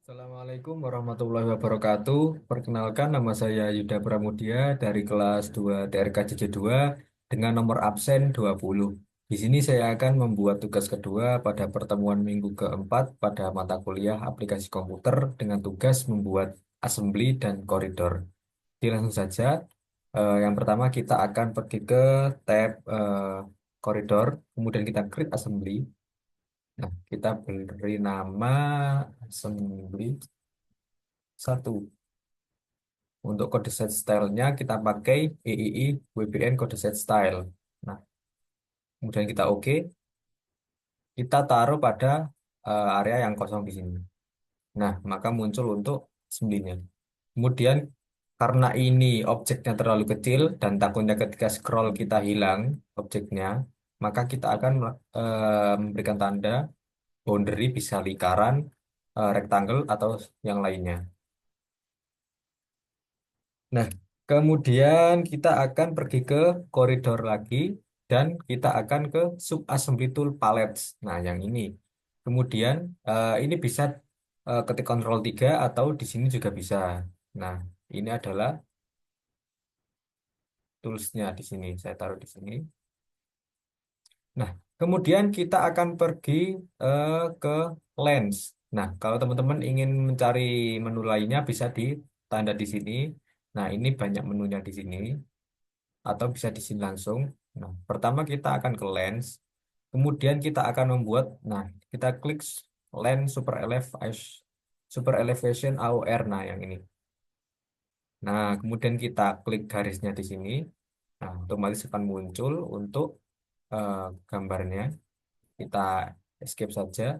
Assalamualaikum warahmatullahi wabarakatuh. Perkenalkan, nama saya Yuda Pramudia dari kelas 2 TRK JJ2 dengan nomor absen 20. Di sini saya akan membuat tugas kedua pada pertemuan minggu keempat pada mata kuliah aplikasi komputer dengan tugas membuat assembly dan koridor. Jadi langsung saja. Yang pertama kita akan pergi ke tab koridor, kemudian kita klik assembly. Nah, kita beri nama assembly 1. Untuk kode set stylenya kita pakai EII WBN kode set style. Nah, kemudian kita oke, kita taruh pada area yang kosong di sini. Nah, maka muncul untuk sembilan. Kemudian karena ini objeknya terlalu kecil dan takutnya ketika scroll kita hilang objeknya, maka kita akan memberikan tanda boundary bisa lingkaran, rectangle atau yang lainnya. Nah, kemudian kita akan pergi ke koridor lagi dan kita akan ke subassembly tool palettes. Nah, yang ini. Kemudian ini bisa ketik Ctrl 3 atau di sini juga bisa. Nah, ini adalah toolsnya di sini. Saya taruh di sini. Nah, kemudian kita akan pergi ke lens. Nah, kalau teman-teman ingin mencari menu lainnya bisa di tanda di sini. Nah, ini banyak menunya di sini. Atau bisa di sini langsung. Nah, pertama kita akan ke lens, kemudian kita akan membuat, nah, kita klik lens super elevation AOR, nah yang ini. Nah, kemudian kita klik garisnya di sini. Nah, otomatis akan muncul untuk eh, gambarnya. Kita escape saja.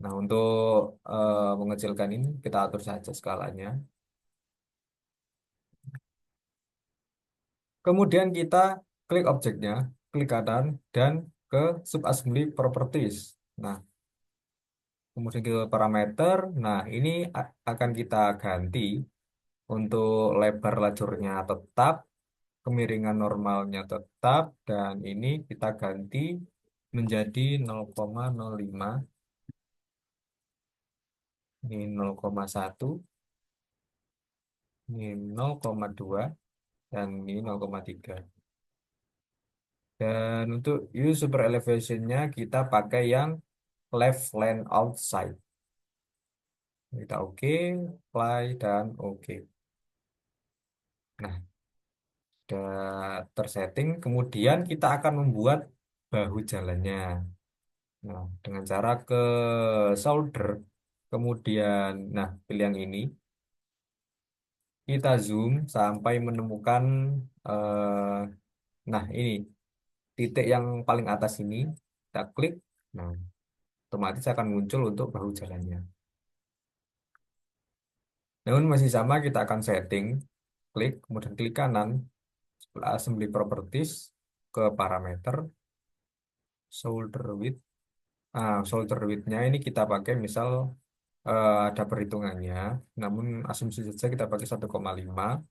Nah, untuk mengecilkan ini kita atur saja skalanya. Kemudian kita klik objeknya, klik kanan, dan ke subassembly properties. Nah, kemudian ke parameter. Nah, ini akan kita ganti untuk lebar lajurnya tetap, kemiringan normalnya tetap, dan ini kita ganti menjadi 0,05, ini 0,1, ini 0,2, dan ini 0,3. Dan untuk use super elevation-nya kita pakai yang left line outside. Kita oke, apply, dan oke. Nah, sudah tersetting. Kemudian kita akan membuat bahu jalannya. Nah, dengan cara ke solder, kemudian, nah, pilih yang ini. Kita zoom sampai menemukan, eh, nah, ini titik yang paling atas ini. Kita klik. Nah, otomatis akan muncul untuk bahu jalannya. Namun masih sama, kita akan setting. Klik, kemudian klik kanan, assembly properties, ke parameter, solder width. Solder width-nya ini kita pakai misal ada perhitungannya, namun asumsi saja kita pakai 1,5.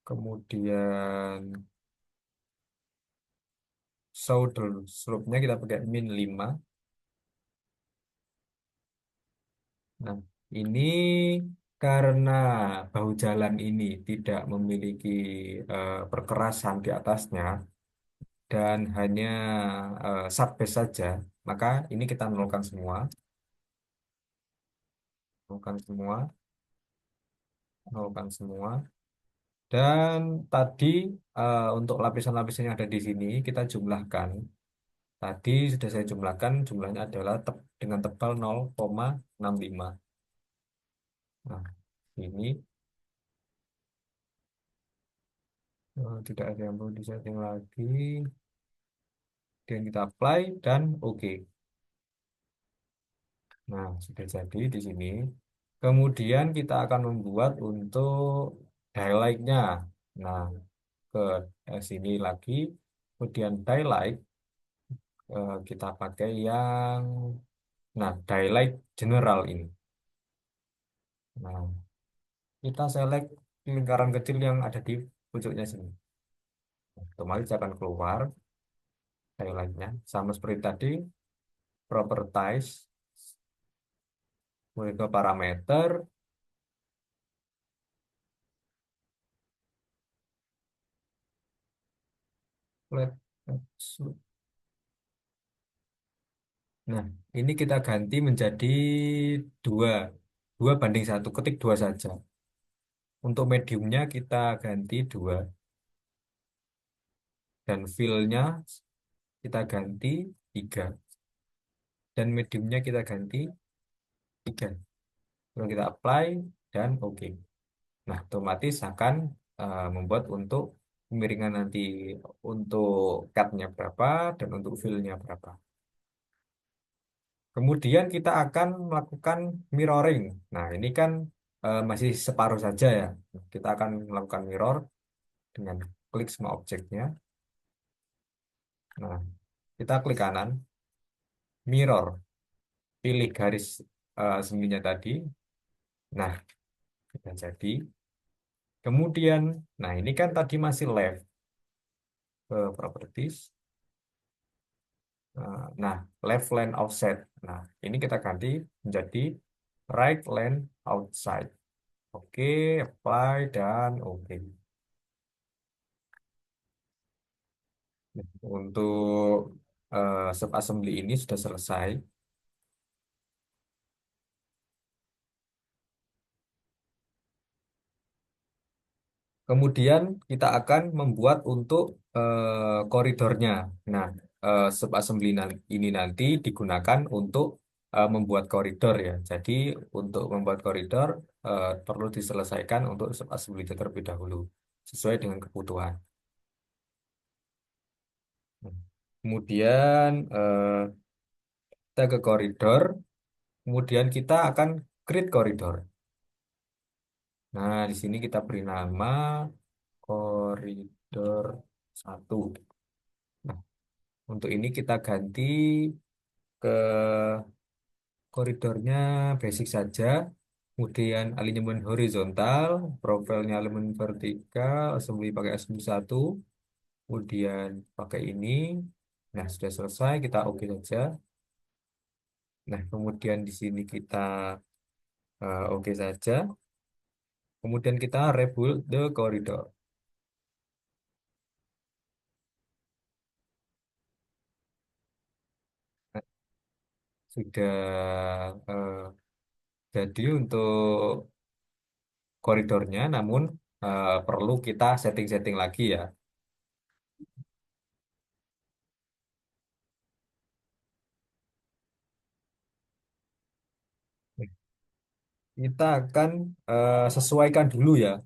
Kemudian solder slope-nya kita pakai min 5. Nah, ini karena bahu jalan ini tidak memiliki perkerasan di atasnya dan hanya subbase saja, maka ini kita nolkan semua, nolkan semua, nolkan semua. Dan tadi untuk lapisan-lapisan yang ada di sini kita jumlahkan. Tadi sudah saya jumlahkan, jumlahnya adalah dengan tebal 0,65. Nah, ini tidak ada yang perlu disetting lagi. Dan kita apply dan oke. Nah, sudah jadi di sini. Kemudian kita akan membuat untuk highlight-nya. Nah, ke sini lagi. Kemudian highlight kita pakai yang, nah, highlight general ini. Nah, kita select lingkaran kecil yang ada di pucuknya sini. Otomatis akan keluar highlight-nya. Sama seperti tadi, properties. Mulai ke parameter, let- Nah, ini kita ganti menjadi dua, 2:1, ketik dua saja. Untuk mediumnya kita ganti dua, dan fill-nya kita ganti tiga, dan mediumnya kita ganti tiga. Lalu kita apply dan oke. Nah, otomatis akan membuat untuk kemiringan nanti untuk cut-nya berapa dan untuk fill-nya berapa. Kemudian kita akan melakukan mirroring. Nah, ini kan masih separuh saja ya. Kita akan melakukan mirror dengan klik semua objeknya. Nah, kita klik kanan, mirror, pilih garis sembunyinya tadi. Nah, sudah jadi. Kemudian, nah ini kan tadi masih left ke properties. Nah, left line offset. Nah, ini kita ganti menjadi right line outside. Oke, apply dan oke. Untuk subassembly ini sudah selesai. Kemudian kita akan membuat untuk koridornya. Nah, subassembly ini nanti digunakan untuk membuat koridor ya. Jadi untuk membuat koridor perlu diselesaikan untuk subassembly terlebih dahulu sesuai dengan kebutuhan. Nah, kemudian kita ke koridor, kemudian kita akan create koridor. Nah, di sini kita beri nama koridor satu. Nah, untuk ini kita ganti ke koridornya basic saja. Kemudian alignment horizontal, profilnya alignment vertikal, assembly pakai assembly satu. Kemudian pakai ini. Nah, sudah selesai, kita oke saja. Nah, kemudian di sini kita oke saja. Kemudian kita rebuild the corridor. Nah, sudah jadi untuk koridornya, namun perlu kita setting-setting lagi ya. Kita akan sesuaikan dulu ya,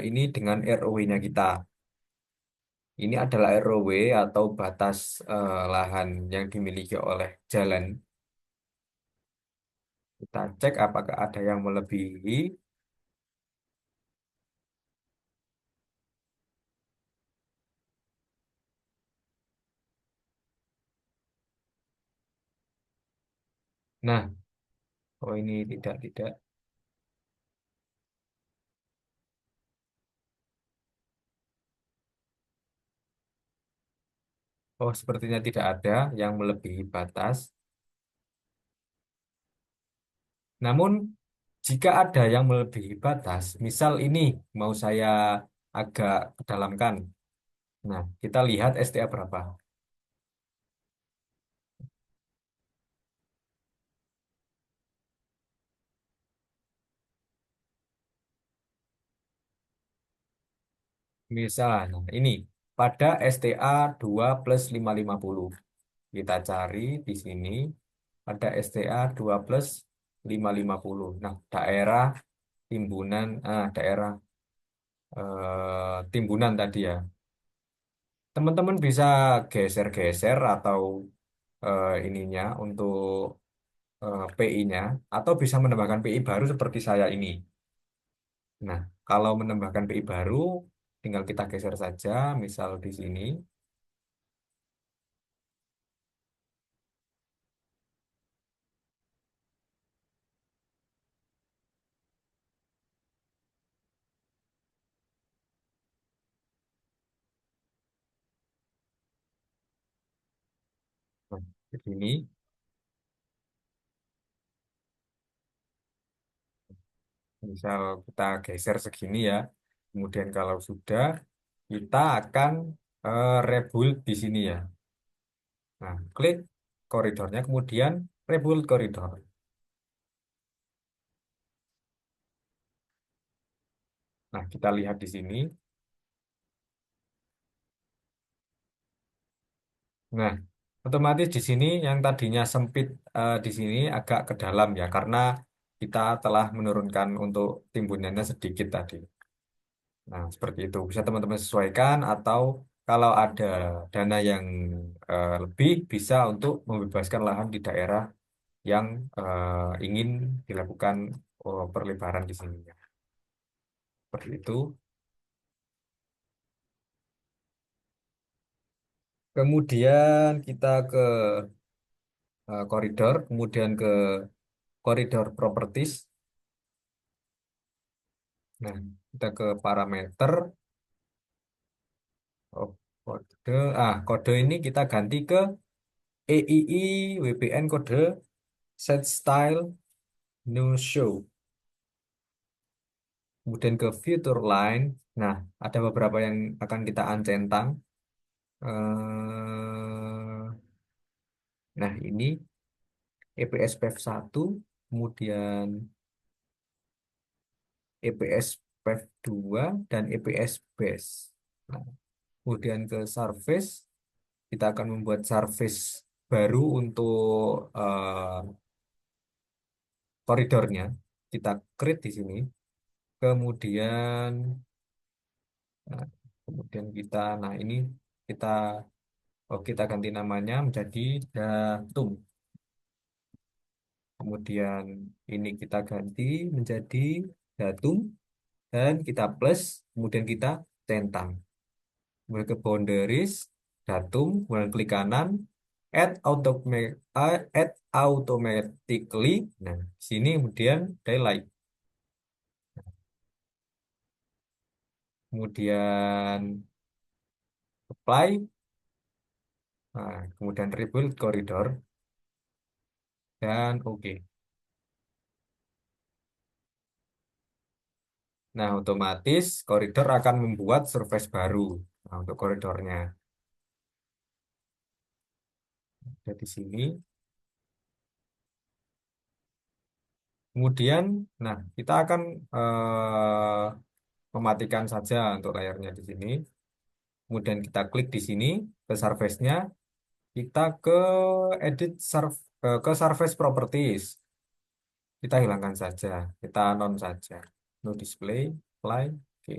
ini dengan ROW-nya kita. Ini adalah ROW atau batas lahan yang dimiliki oleh jalan. Kita cek apakah ada yang melebihi. Nah, oh ini tidak. Oh, sepertinya tidak ada yang melebihi batas. Namun, jika ada yang melebihi batas, misal ini mau saya agak kedalamkan. Nah, kita lihat STA berapa. Misalnya, ini pada STA 2 plus 550. Kita cari di sini ada STA 2 plus 550. Nah, daerah timbunan, daerah timbunan tadi ya. Teman-teman bisa geser-geser atau ininya untuk PI-nya, atau bisa menambahkan PI baru seperti saya ini. Nah, kalau menambahkan PI baru, tinggal kita geser saja, misal di sini. Nah, begini. Misal kita geser segini ya. Kemudian kalau sudah, kita akan rebuild di sini ya. Nah, klik koridornya, kemudian rebuild koridor. Nah, kita lihat di sini. Nah, otomatis di sini yang tadinya sempit di sini agak ke dalam ya, karena kita telah menurunkan untuk timbunannya sedikit tadi. Nah, seperti itu. Bisa teman-teman sesuaikan atau kalau ada dana yang lebih, bisa untuk membebaskan lahan di daerah yang ingin dilakukan perlebaran di sini. Seperti itu. Kemudian kita ke koridor, kemudian ke koridor properties. Nah, kita ke parameter, oh, kode, kode ini kita ganti ke EII WPN kode set style no show. Kemudian ke future line. Nah, ada beberapa yang akan kita uncentang. Nah, ini EPS PEV 1, kemudian EPS PEV 2, dan EPS base. Nah, kemudian ke surface, kita akan membuat surface baru untuk eh, koridornya. Kita create di sini. Kemudian, nah, kemudian nah ini kita, kita ganti namanya menjadi datum. Kemudian ini kita ganti menjadi datum dan kita plus, kemudian kita centang. Kemudian ke boundaries, datum, kemudian klik kanan, add automatically. Nah, sini kemudian daylight. Kemudian apply, nah, kemudian rebuild koridor dan oke. Nah, otomatis koridor akan membuat surface baru. Nah, untuk koridornya ada di sini. Kemudian, nah, kita akan mematikan saja untuk layarnya di sini. Kemudian kita klik di sini ke surface-nya, kita ke edit ke surface properties. Kita hilangkan saja, kita non saja. No display, apply. Oke.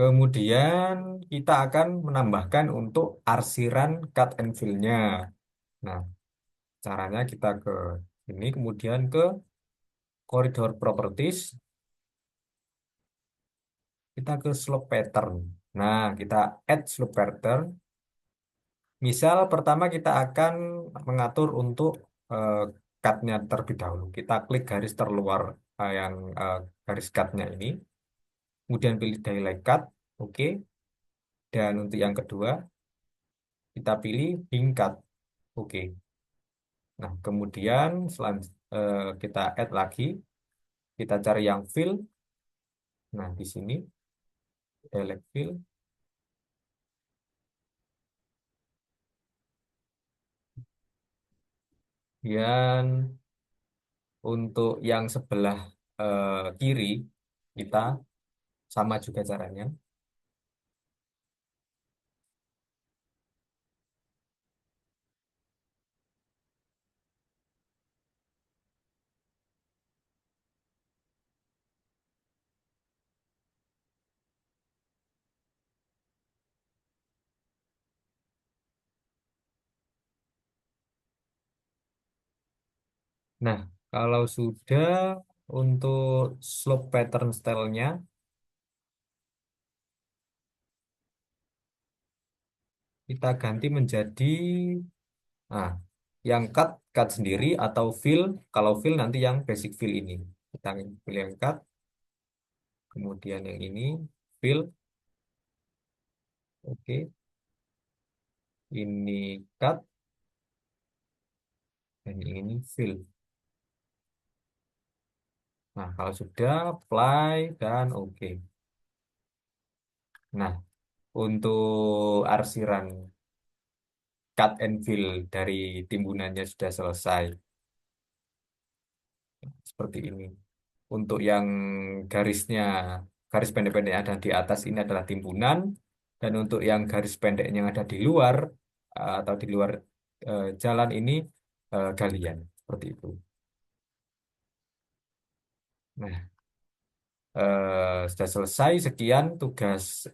Kemudian kita akan menambahkan untuk arsiran cut and fill-nya. Nah, caranya kita ke ini, kemudian ke koridor properties, kita ke slope pattern. Nah, kita add slope pattern. Misal pertama kita akan mengatur untuk eh, cut-nya terlebih dahulu. Kita klik garis terluar yang garis cut-nya ini. Kemudian pilih daylight cut. Oke. Dan untuk yang kedua, kita pilih hing cut. Oke. Nah, kemudian kita add lagi. Kita cari yang fill. Nah, di sini daylight fill. Dan untuk yang sebelah kiri, kita sama juga caranya. Nah, kalau sudah untuk slope pattern style-nya, kita ganti menjadi nah, yang cut sendiri atau fill. Kalau fill nanti yang basic fill ini. Kita pilih yang cut, kemudian yang ini fill. Oke, ini cut dan yang ini fill. Nah, kalau sudah, apply dan oke. Nah, untuk arsiran cut and fill dari timbunannya sudah selesai. Seperti ini. Untuk yang garisnya, garis pendek-pendek yang ada di atas ini adalah timbunan. Dan untuk yang garis pendek yang ada di luar, atau di luar jalan ini, galian. Seperti itu. Nah, sudah selesai. Sekian tugas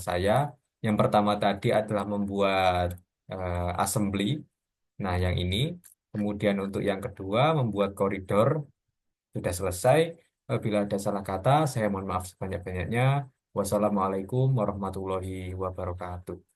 saya. Yang pertama tadi adalah membuat assembly. Nah, yang ini. Kemudian untuk yang kedua, membuat koridor. Sudah selesai. Bila ada salah kata, saya mohon maaf sebanyak-banyaknya. Wassalamualaikum warahmatullahi wabarakatuh.